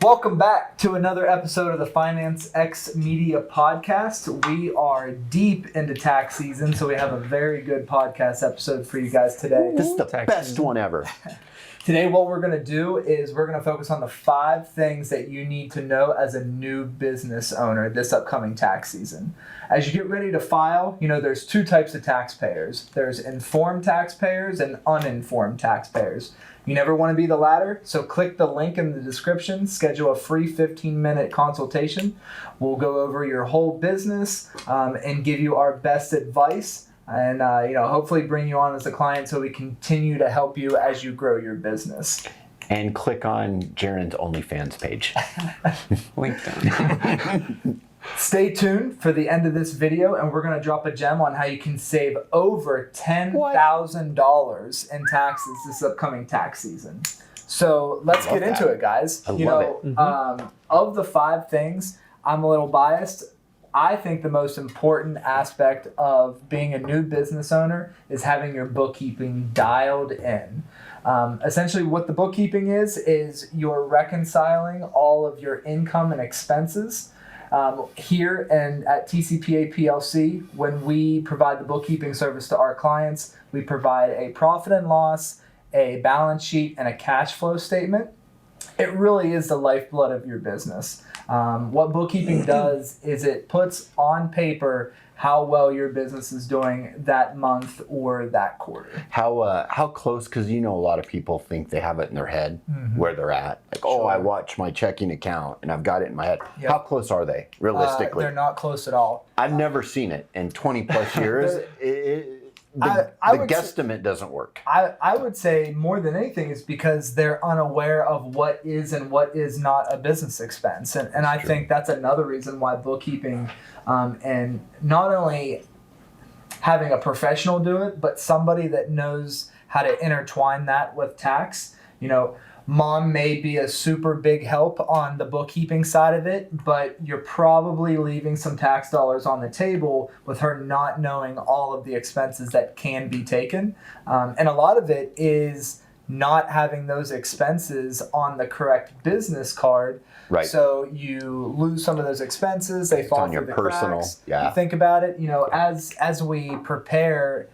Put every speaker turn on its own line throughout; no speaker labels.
Welcome back to another episode of the Finance X Media podcast. We are deep into tax season, so we have a very good podcast episode for you guys today.
This is the best one ever.
Today, what we're going to do is we're going to focus on the 5 things that you need to know as a new business owner this upcoming tax season. As you get ready to file, there's 2 types of taxpayers. There's informed taxpayers and uninformed taxpayers. You never want to be the latter, so click the link in the description, schedule a free 15-minute consultation. We'll go over your whole business and give you our best advice. And hopefully bring you on as a client so we continue to help you as you grow your business.
And click on Jaren's OnlyFans page.
Link down.
Stay tuned for the end of this video, and we're going to drop a gem on how you can save over $10,000 in taxes this upcoming tax season. So let's get into it, guys.
I love it.
Of the 5 things, I'm a little biased. I think the most important aspect of being a new business owner is having your bookkeeping dialed in. Essentially, what the bookkeeping is you're reconciling all of your income and expenses. Here and at TCPA PLC, when we provide the bookkeeping service to our clients, we provide a profit and loss, a balance sheet, and a cash flow statement. It really is the lifeblood of your business. What bookkeeping does is it puts on paper how well your business is doing that month or that quarter.
How close, because a lot of people think they have it in their head where they're at. Like, I watch my checking account and I've got it in my head. Yep. How close are they, realistically?
They're not close at all.
I've never seen it in 20 plus years. The guesstimate doesn't work.
I would say more than anything is because they're unaware of what is and what is not a business expense. And I think that's another reason why bookkeeping and not only having a professional do it, but somebody that knows how to intertwine that with tax. Mom may be a super big help on the bookkeeping side of it, but you're probably leaving some tax dollars on the table with her not knowing all of the expenses that can be taken. And a lot of it is not having those expenses on the correct business card.
Right.
So you lose some of those expenses. They fall through the cracks.
Yeah.
You think about it, as we prepare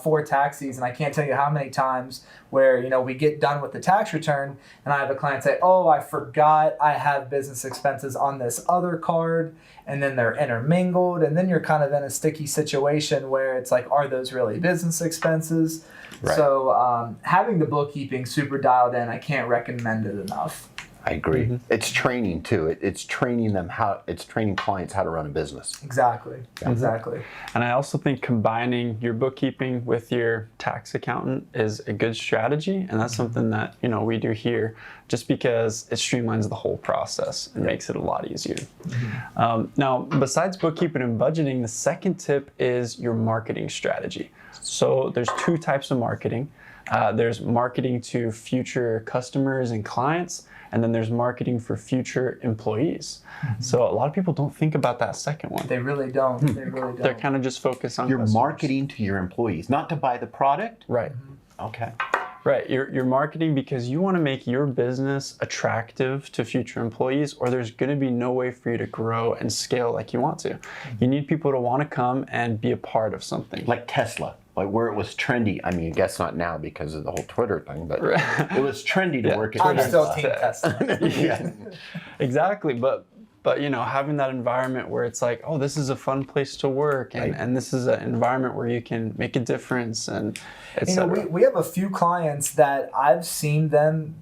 for tax season, I can't tell you how many times where we get done with the tax return and I have a client say, I forgot I have business expenses on this other card, and then they're intermingled, and then you're kind of in a sticky situation where it's like, are those really business expenses? Right. So having the bookkeeping super dialed in, I can't recommend it enough.
I agree. It's training too. It's training them it's training clients how to run a business.
Exactly. Exactly.
And I also think combining your bookkeeping with your tax accountant is a good strategy. And that's something that, we do here just because it streamlines the whole process and makes it a lot easier. Now, besides bookkeeping and budgeting, the second tip is your marketing strategy. So there's 2 types of marketing. There's marketing to future customers and clients, and then there's marketing for future employees. So a lot of people don't think about that second one.
They really don't. They really don't.
They're kind of just focused on
You're
customers.
marketing to your employees, not to buy the product.
Right.
Okay.
Right. You're marketing because you want to make your business attractive to future employees, or there's going to be no way for you to grow and scale like you want to. You need people to want to come and be a part of something.
Like Tesla. Like where it was trendy. I mean, I guess not now because of the whole Twitter thing, but it was trendy to work at
I'm
Tesla.
still Team Tesla.
Yeah. Exactly. But having that environment where it's like, this is a fun place to work, and this is an environment where you can make a difference, and
we have a few clients that I've seen them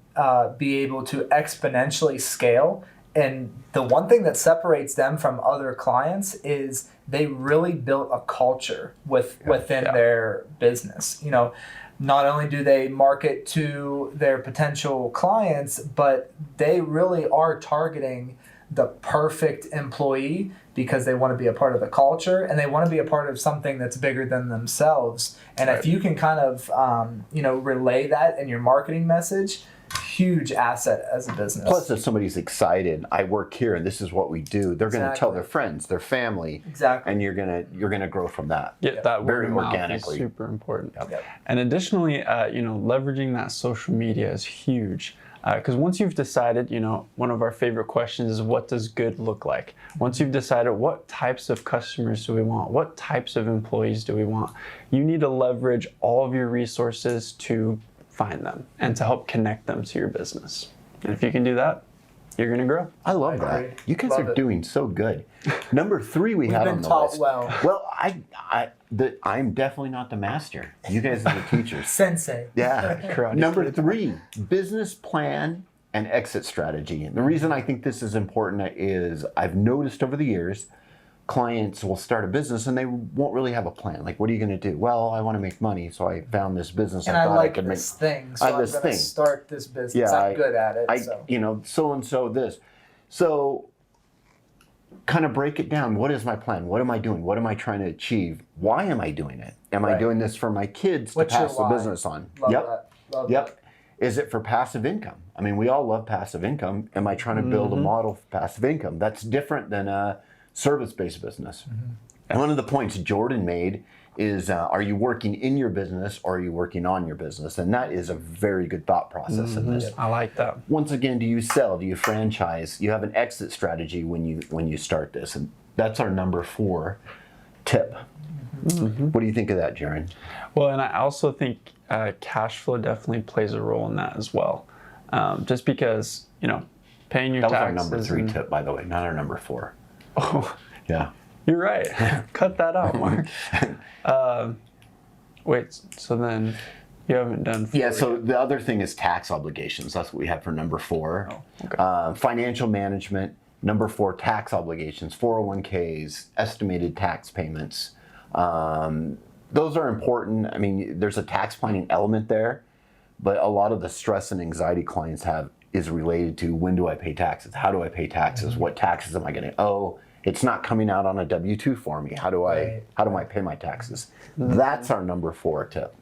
be able to exponentially scale. And the one thing that separates them from other clients is they really built a culture within their business. Not only do they market to their potential clients, but they really are targeting the perfect employee because they want to be a part of the culture and they want to be a part of something that's bigger than themselves. And if you can kind of, relay that in your marketing message, huge asset as a business.
Plus, if somebody's excited, I work here and this is what we do, they're going to tell their friends, their family, and you're gonna grow from that.
Yeah, that
very
word of mouth
organically.
is super important.
Yep.
And additionally, leveraging that social media is huge. Because once you've decided, one of our favorite questions is, what does good look like? Once you've decided what types of customers do we want, what types of employees do we want, you need to leverage all of your resources to find them and to help connect them to your business. And if you can do that, you're going to grow.
I love that. You guys are doing so good. Number 3 we have on the list.
Well,
I'm definitely not the master. You guys are the teachers.
Sensei.
Yeah. Number 3, business plan and exit strategy. And the reason I think this is important is I've noticed over the years, clients will start a business and they won't really have a plan. Like, what are you going to do? Well, I want to make money, so I found this business.
And I like this thing, so I'm going to start this business. I'm good at it.
So-and-so this. So kind of break it down. What is my plan? What am I doing? What am I trying to achieve? Why am I doing it? Am I doing this for my kids to pass the business on?
Love that.
Is it for passive income? I mean, we all love passive income. Am I trying to build a model for passive income? That's different than a service-based business. And one of the points Jordan made is, are you working in your business or are you working on your business? And that is a very good thought process in this.
I like that.
Once again, do you sell? Do you franchise? You have an exit strategy when you start this. And that's our number 4 tip. What do you think of that, Jaron?
Well, and I also think cash flow definitely plays a role in that as well. Just because, paying your taxes.
That was our number 3 tip, by the way, not our number 4.
Oh,
yeah.
You're right. Cut that out, Mark. Wait, so then you haven't done 4
so
yet.
the other thing is tax obligations. That's what we have for number 4.
Oh, okay.
Financial management. Number 4, tax obligations, 401ks, estimated tax payments. Those are important. I mean, there's a tax planning element there, but a lot of the stress and anxiety clients have is related to, when do I pay taxes? How do I pay taxes? What taxes am I going to owe? It's not coming out on a W-2 for me. How do I pay my taxes? That's our number 4 tip.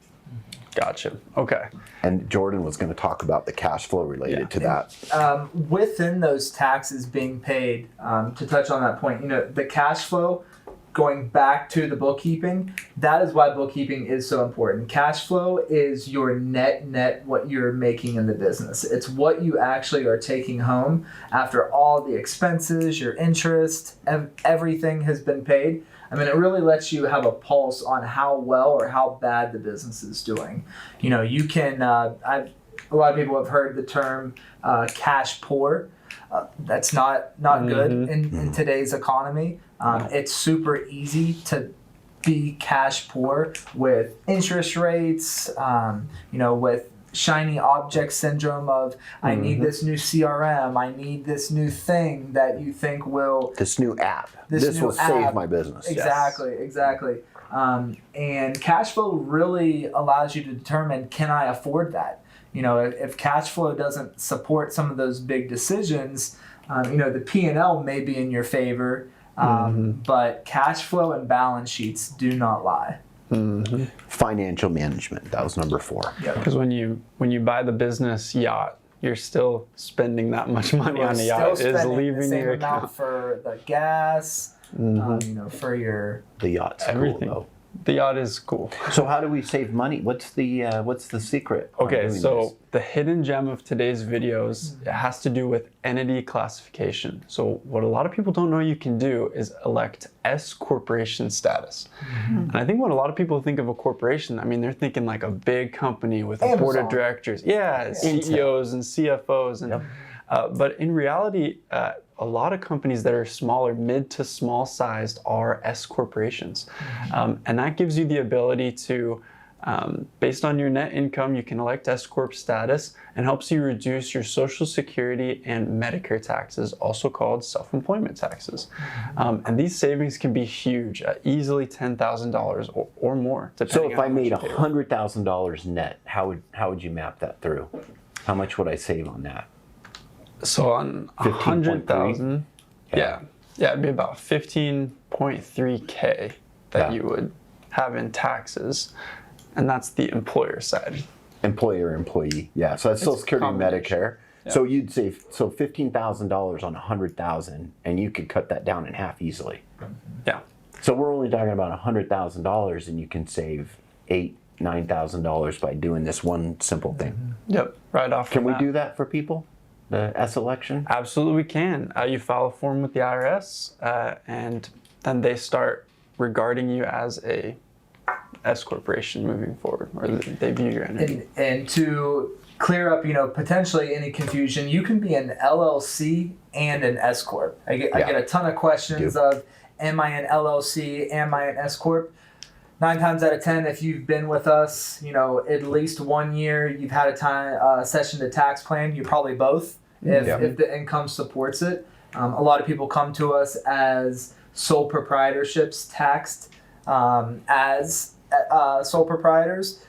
Gotcha. Okay.
And Jordan was going to talk about the cash flow related to that.
Within those taxes being paid, to touch on that point, the cash flow, going back to the bookkeeping, that is why bookkeeping is so important. Cash flow is your net, what you're making in the business. It's what you actually are taking home after all the expenses, your interest, everything has been paid. I mean, it really lets you have a pulse on how well or how bad the business is doing. You can, a lot of people have heard the term cash poor. That's not good in today's economy. It's super easy to be cash poor with interest rates, with shiny object syndrome of, I need this new CRM, I need this new thing that you think will...
This new app. This will save my business.
Exactly. And cash flow really allows you to determine, can I afford that? If cash flow doesn't support some of those big decisions, the P&L may be in your favor, but cash flow and balance sheets do not lie.
Financial management, that was number 4.
Because when you buy the business yacht, you're still spending that much money on the yacht. It is leaving your account
for the gas, for your...
The yacht's
everything.
Cool, though.
The yacht is cool.
So how do we save money? What's the secret?
Okay, so the hidden gem of today's videos, it has to do with entity classification. So what a lot of people don't know you can do is elect S corporation status. And I think when a lot of people think of a corporation, I mean, they're thinking like a big company with a board of directors. Yeah, CEOs and CFOs. And, but in reality, a lot of companies that are smaller, mid to small sized, are S corporations. And that gives you the ability to, based on your net income, you can elect S Corp status, and helps you reduce your Social Security and Medicare taxes, also called self-employment taxes. And these savings can be huge, easily $10,000 or more.
So if I made $100,000 net, how would you map that through? How much would I save on that?
So on 100,000, it'd be about 15.3K that you would have in taxes, and that's the employer side.
Employer, employee, so that's Social Security and Medicare. Yeah. So you'd save $15,000 on 100,000, and you could cut that down in half easily.
Yeah.
So we're only talking about $100,000, and you can save $9,000 by doing this one simple thing.
Yep, right off.
Can
the
we
bat.
do that for people? The S election?
Absolutely, we can. You file a form with the IRS, and then they start regarding you as a S corporation moving forward, or they view your entity.
And to clear up, potentially any confusion, you can be an LLC and an S corp. I get a ton of questions of, am I an LLC? Am I an S corp? 9 times out of 10, if you've been with us, at least 1 year, you've had a session to tax plan. You're probably both, if the income supports it. A lot of people come to us as sole proprietorships taxed as sole proprietors.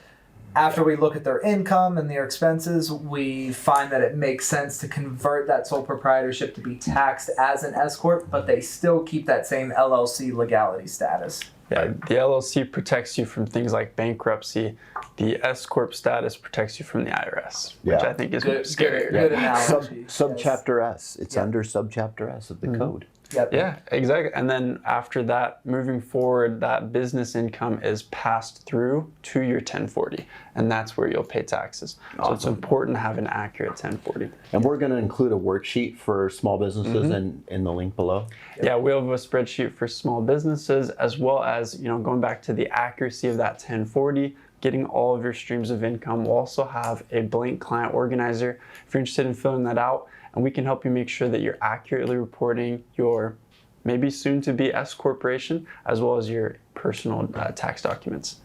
After we look at their income and their expenses, we find that it makes sense to convert that sole proprietorship to be taxed as an S corp, but they still keep that same LLC legality status.
Yeah, the LLC protects you from things like bankruptcy. The S corp status protects you from the IRS, which I think is scarier.
Good analogy.
Subchapter S. It's under subchapter S of the code.
Yep.
Yeah, exactly. And then after that, moving forward, that business income is passed through to your 1040, and that's where you'll pay taxes. So it's important to have an accurate 1040.
And we're going to include a worksheet for small businesses in the link below.
Yeah, we have a spreadsheet for small businesses, as well as, going back to the accuracy of that 1040, getting all of your streams of income. We'll also have a blank client organizer if you're interested in filling that out, and we can help you make sure that you're accurately reporting your maybe soon to be S corporation, as well as your personal tax documents.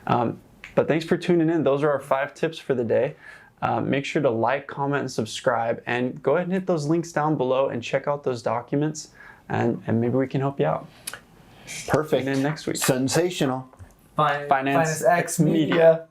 But thanks for tuning in. Those are our 5 tips for the day. Make sure to like, comment, and subscribe, and go ahead and hit those links down below and check out those documents, and maybe we can help you out.
Perfect.
Tune in next week.
Sensational.
Finance X Media.